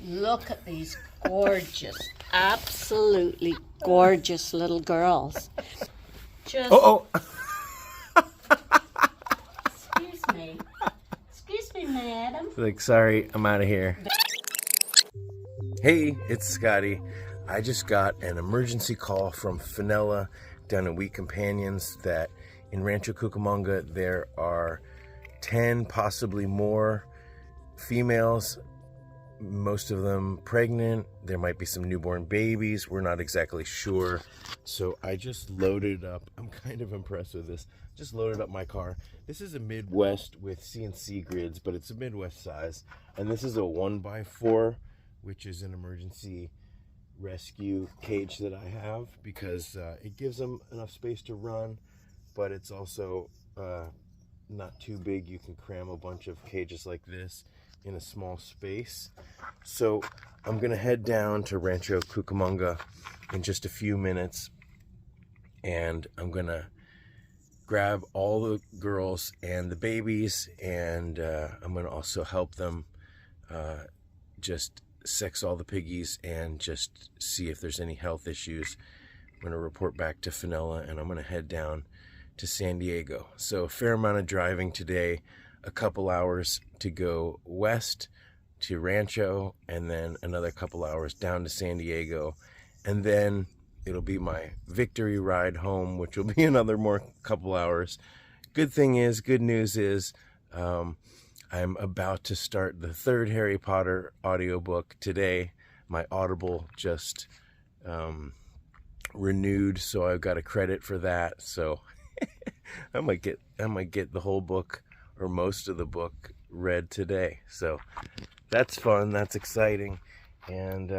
Look at these gorgeous, absolutely gorgeous little girls. Just... Excuse me, madam. Like, sorry, I'm out of here. Hey, it's Scotty. I just got an emergency call from Fenella down in Wheat Companions that in Rancho Cucamonga there are 10, possibly more females, most of them pregnant. There might be some newborn babies. We're not exactly sure. So I just loaded up. I'm kind of impressed with this. Just loaded up my car. This is a Midwest with CNC grids, but it's a Midwest size. And this is a 1x4, which is an emergency rescue cage that I have because it gives them enough space to run, but it's also not too big. You can cram a bunch of cages like this in a small space. So I'm gonna head down to Rancho Cucamonga in just a few minutes, and I'm gonna grab all the girls and the babies, and I'm gonna also help them just sex all the piggies and just see if there's any health issues. I'm gonna report back to Fenella, and I'm gonna head down to San Diego. So a fair amount of driving today, a couple hours to go west to Rancho, and then another couple hours down to San Diego, and then it'll be my victory ride home, which will be another more couple hours. Good news is I'm about to start the third Harry Potter audiobook today. My Audible just renewed, so I've got a credit for that. So I might get the whole book or most of the book read today. So that's fun, that's exciting, and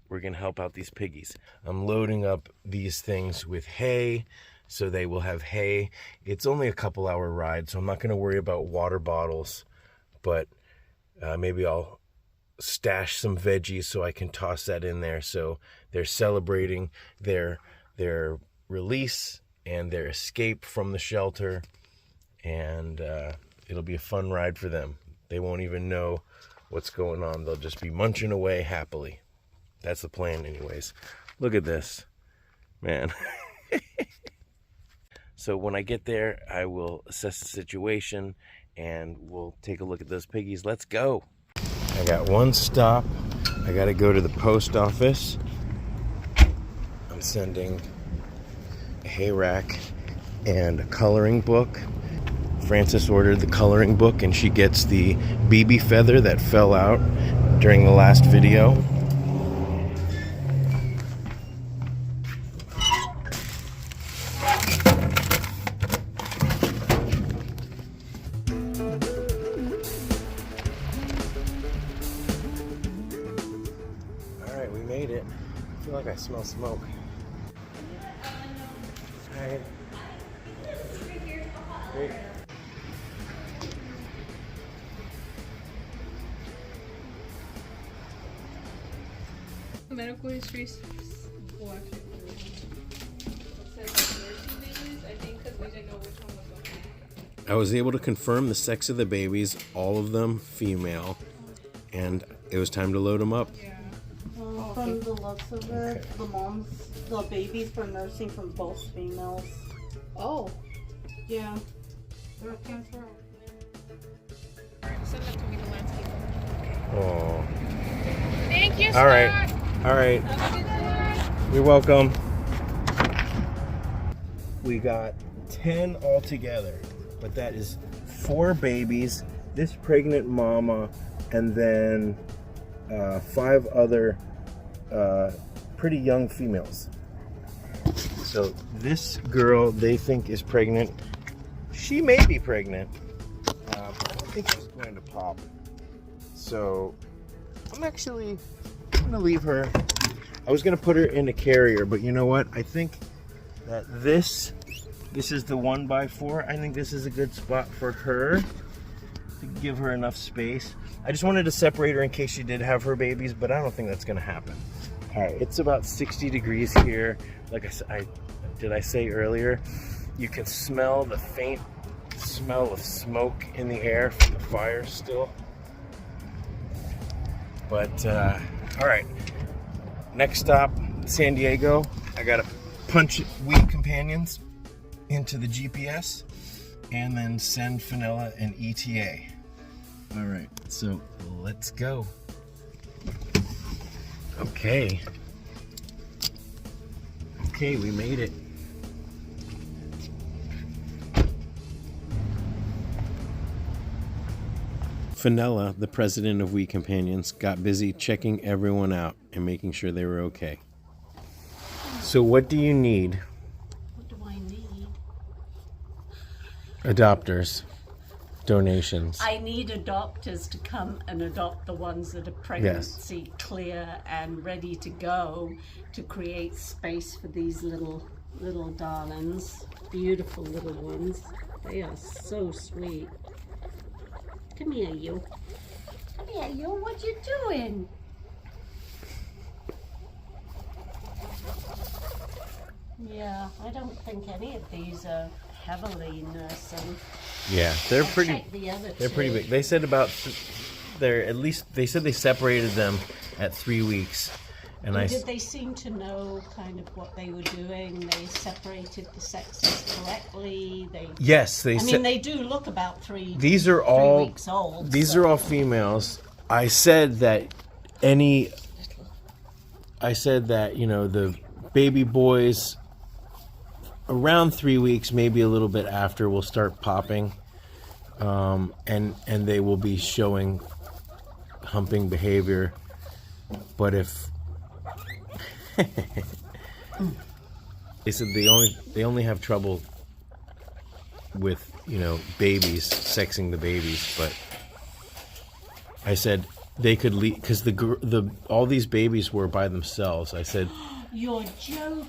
we're gonna help out these piggies. I'm loading up these things with hay, so they will have hay. It's only a couple hour ride, so I'm not gonna worry about water bottles, but maybe I'll stash some veggies so I can toss that in there. So they're celebrating their release and their escape from the shelter, and it'll be a fun ride for them. They won't even know what's going on. They'll just be munching away happily. That's the plan anyways. Look at this, man. So when I get there, I will assess the situation and we'll take a look at those piggies. Let's go. I got one stop. I got to go to the post office. I'm sending a hay rack and a coloring book. Frances ordered the coloring book, and she gets the BB feather that fell out during the last video. All right, we made it. I feel like I smell smoke. Hi. Great. Medical history. Well, actually, it says nursing babies, I think, because we didn't know which one was okay. I was able to confirm the sex of the babies, all of them female, and it was time to load them up. Yeah. From the looks of it, the babies were nursing from both females. Oh. Yeah. They're cancer. Send that to me, the landscape. Oh. Thank you, All Scott. right. All right. Have a good night. You're welcome. We got 10 altogether, but that is 4 babies, this pregnant mama, and then 5 other pretty young females. So this girl they think is pregnant. She may be pregnant. I don't think she's going to pop. So I'm gonna leave her. I was gonna put her in a carrier, but you know what? I think that this is the 1x4. I think this is a good spot for her to give her enough space. I just wanted to separate her in case she did have her babies, but I don't think that's gonna happen. All right, it's about 60 degrees here. Like I say earlier, you can smell the faint smell of smoke in the air from the fire still. But, all right. Next stop, San Diego. I got to punch Weed Companions into the GPS and then send Fenella an ETA. All right, so let's go. Okay. Okay, we made it. Fenella, the president of We Companions, got busy checking everyone out and making sure they were okay. So what do you need? What do I need? Adopters. Donations. I need adopters to come and adopt the ones that are pregnancy clear and ready to go, to create space for these little darlings. Beautiful little ones. They are so sweet. Come here, you. Come here, you. What you doing? Yeah, I don't think any of these are heavily nursing. Yeah, they're pretty. Check the other They're two. pretty big. They said about they're at least. They said they separated them at 3 weeks, and Did they seem to know kind of what they were doing? They separated the sexes correctly. Yes, they I said mean, they do look about three. these are 3 all weeks old. these so- are all females. I said that the baby boys around 3 weeks, maybe a little bit after, will start popping, and they will be showing humping behavior. But if they said they only have trouble with babies, sexing the babies, but I said they could leave because all these babies were by themselves. I said, You're joking.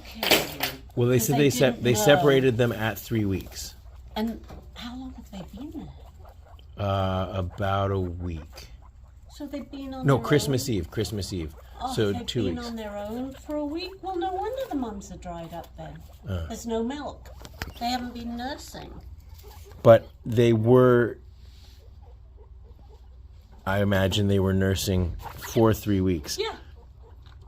well, they said they didn't know. separated them at 3 weeks. And how long have they been there? About a week. So they've been on No, their Christmas own? Eve. Oh, So they've 2 been weeks. on their own for a week? Well, no wonder the mums are dried up then. There's no milk. They haven't been nursing. But they were, I imagine they were nursing for 3 weeks. Yeah.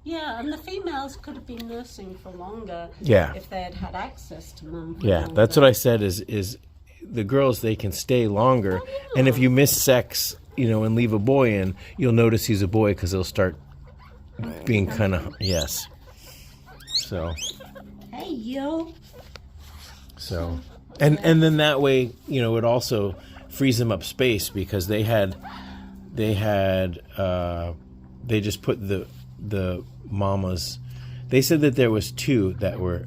Yeah, and the females could have been nursing for longer Yeah. if they had had access to mum. for Yeah, longer. that's what I said is the girls, they can stay longer. And if you miss sex, and leave a boy in, you'll notice he's a boy because he'll start being kind of, yes. So, Hey, yo. and then that way, it also frees them up space because they just put the mamas. They said that there was 2 that were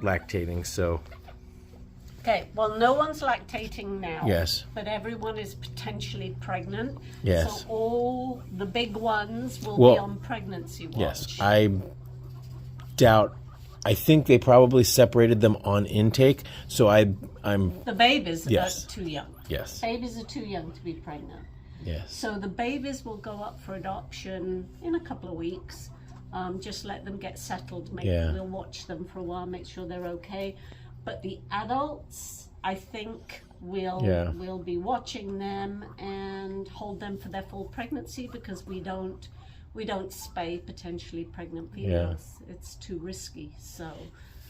lactating. So Okay, well, no one's lactating now. yes, But everyone is potentially pregnant. Yes. So all the big ones will Well, be on pregnancy watch. yes. I think they probably separated them on intake. So I'm The babies Yes. are too young. yes, Babies are too young to be pregnant. yes, So the babies will go up for adoption in a couple of weeks. Just let them get settled. Yeah. We'll watch them for a while, make sure they're okay. But the adults, I think, we'll be watching them and hold them for their full pregnancy because we don't spay potentially pregnant females. It's too risky. So,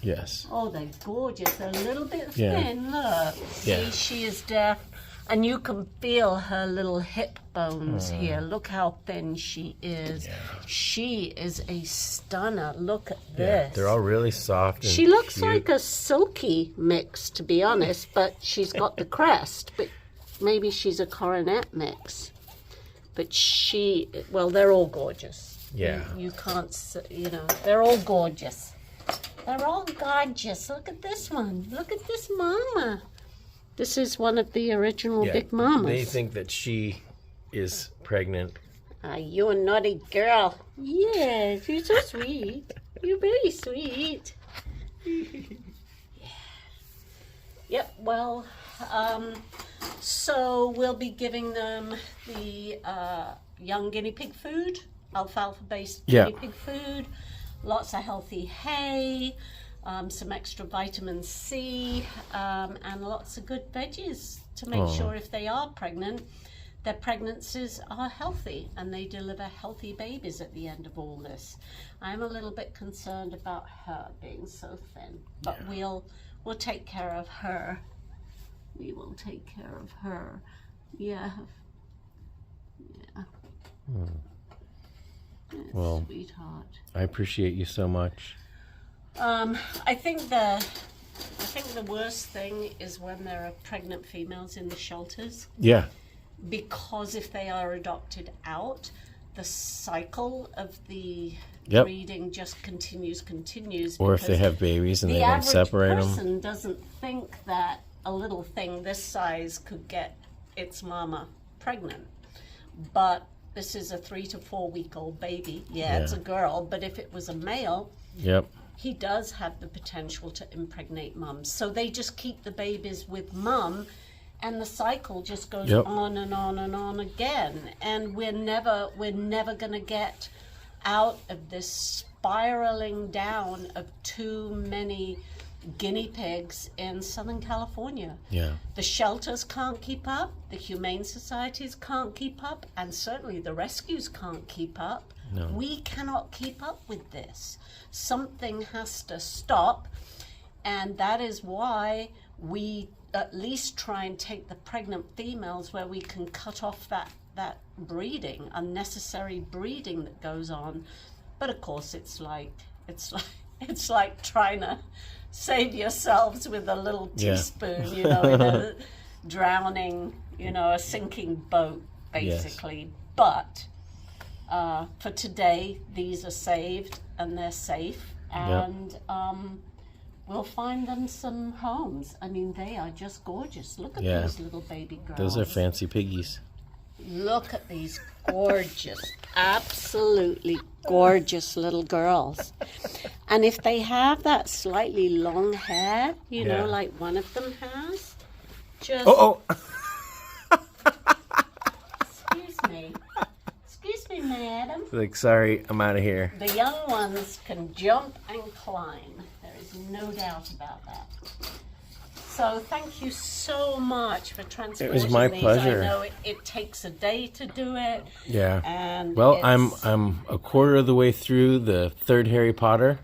yes. oh, they're gorgeous. They're a little bit Yeah. thin. Look, Yeah. see, she is deaf. And you can feel her little hip bones here. Look how thin she is. Yeah. She is a stunner. Look at Yeah, this. they're all really soft. And She looks cute. like a silky mix, to be honest, but she's got the crest. But maybe she's a coronet mix. But they're all gorgeous. Yeah. You can't, they're all gorgeous. They're all gorgeous. Look at this one. Look at this mama. This is one of the original Yeah, big mamas. They think that she is pregnant. You a naughty girl. Yes, you're so sweet. You're very sweet. Yep, well, so we'll be giving them the young guinea pig food, alfalfa-based guinea pig food, lots of healthy hay, some extra vitamin C, and lots of good veggies to make sure if they are pregnant their pregnancies are healthy and they deliver healthy babies at the end of all this. I'm a little bit concerned about her being so thin, but we'll take care of her. We will take care of her. Yeah. Well, sweetheart. I appreciate you so much. I think the worst thing is when there are pregnant females in the shelters. Yeah. Because if they are adopted out, the cycle of the breeding just continues. Or if they have babies and they don't separate them. The average person doesn't think that a little thing this size could get its mama pregnant. But this is a 3 to 4 week old baby. Yeah, it's a girl, but if it was a male, he does have the potential to impregnate mums. So they just keep the babies with mum, and the cycle just goes on and on and on again. And we're never going to get out of this spiraling down of too many guinea pigs in Southern California. Yeah. The shelters can't keep up, the humane societies can't keep up, and certainly the rescues can't keep up. No. We cannot keep up with this. Something has to stop, and that is why we at least try and take the pregnant females where we can cut off that breeding, unnecessary breeding that goes on. But of course it's like trying to save yourselves with a little teaspoon, in a drowning, a sinking boat, basically. Yes. But for today, these are saved and they're safe, and we'll find them some homes. I mean, they are just gorgeous. Look at those little baby girls. Those are fancy piggies. Look at these gorgeous, absolutely gorgeous little girls. And if they have that slightly long hair, like one of them has, just... Excuse me, madam. Like, sorry, I'm out of here. The young ones can jump and climb. There is no doubt about that. So thank you so much for transporting these. It was my pleasure. I know it takes a day to do it. Yeah. And I'm a quarter of the way through the third Harry Potter.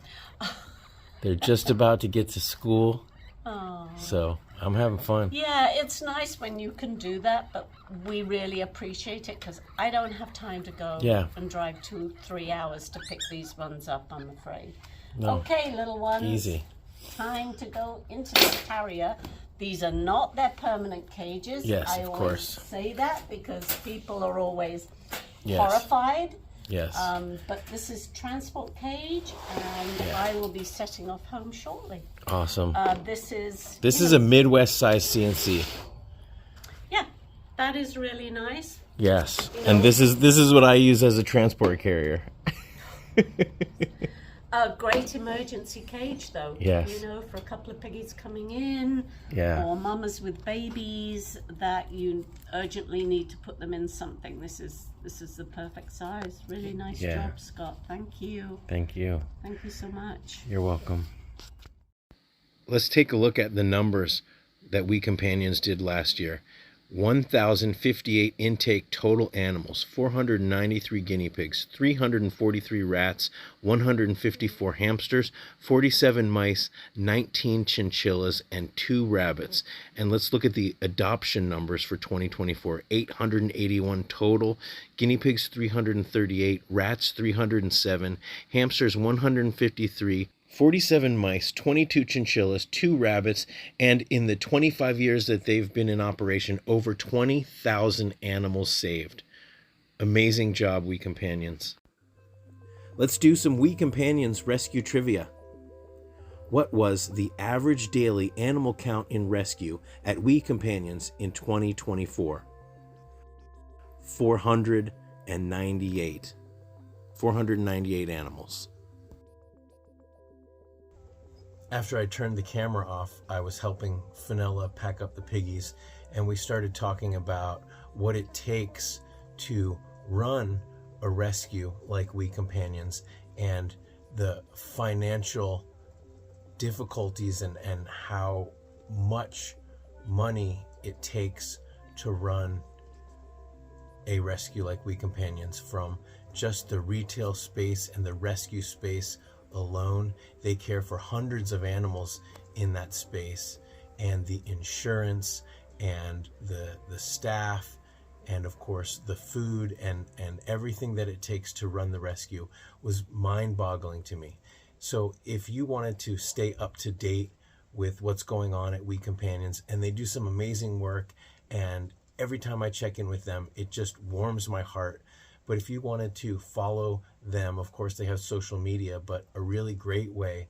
They're just about to get to school. Oh. So I'm having fun. Yeah, it's nice when you can do that, but we really appreciate it because I don't have time to go and drive 2-3 hours to pick these ones up, I'm afraid. No. Okay, little ones. Easy. Time to go into the carrier. These are not their permanent cages. Yes, I of always course. say that because people are always horrified. Yes. But this is transport cage, and I will be setting off home shortly. Awesome. This is a Midwest size CNC. Yeah, that is really nice. Yes, and this is what I use as a transport carrier. A great emergency cage, though. Yes. For a couple of piggies coming in. Yeah. Or mamas with babies that you urgently need to put them in something. This is the perfect size. Really nice job, Scott. Thank you. Thank you. Thank you so much. You're welcome. Let's take a look at the numbers that We Companions did last year. 1,058 intake total animals, 493 guinea pigs, 343 rats, 154 hamsters, 47 mice, 19 chinchillas, and 2 rabbits. And let's look at the adoption numbers for 2024. 881 total, guinea pigs 338, rats 307, hamsters 153, 47 mice, 22 chinchillas, 2 rabbits, and in the 25 years that they've been in operation, over 20,000 animals saved. Amazing job, We Companions. Let's do some We Companions rescue trivia. What was the average daily animal count in rescue at We Companions in 2024? 498. 498 animals. After I turned the camera off, I was helping Fenella pack up the piggies, and we started talking about what it takes to run a rescue like We Companions and the financial difficulties and how much money it takes to run a rescue like We Companions from just the retail space and the rescue space alone. They care for hundreds of animals in that space, and the insurance and the staff and of course the food and everything that it takes to run the rescue was mind-boggling to me. So if you wanted to stay up to date with what's going on at We Companions, and they do some amazing work, and every time I check in with them, it just warms my heart. But if you wanted to follow them, of course they have social media, but a really great way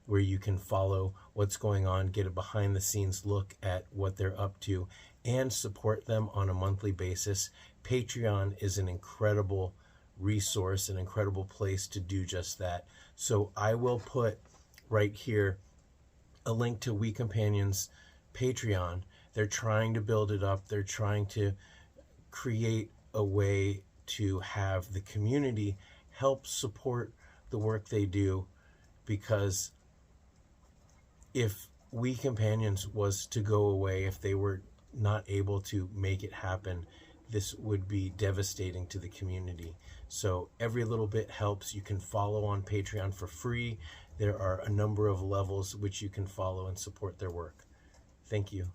where you can follow what's going on, get a behind the scenes look at what they're up to, and support them on a monthly basis. Patreon is an incredible resource, an incredible place to do just that. So I will put right here a link to We Companions Patreon. They're trying to build it up. They're trying to create a way to have the community help support the work they do, because if We Companions was to go away, if they were not able to make it happen, this would be devastating to the community. So every little bit helps. You can follow on Patreon for free. There are a number of levels which you can follow and support their work. Thank you.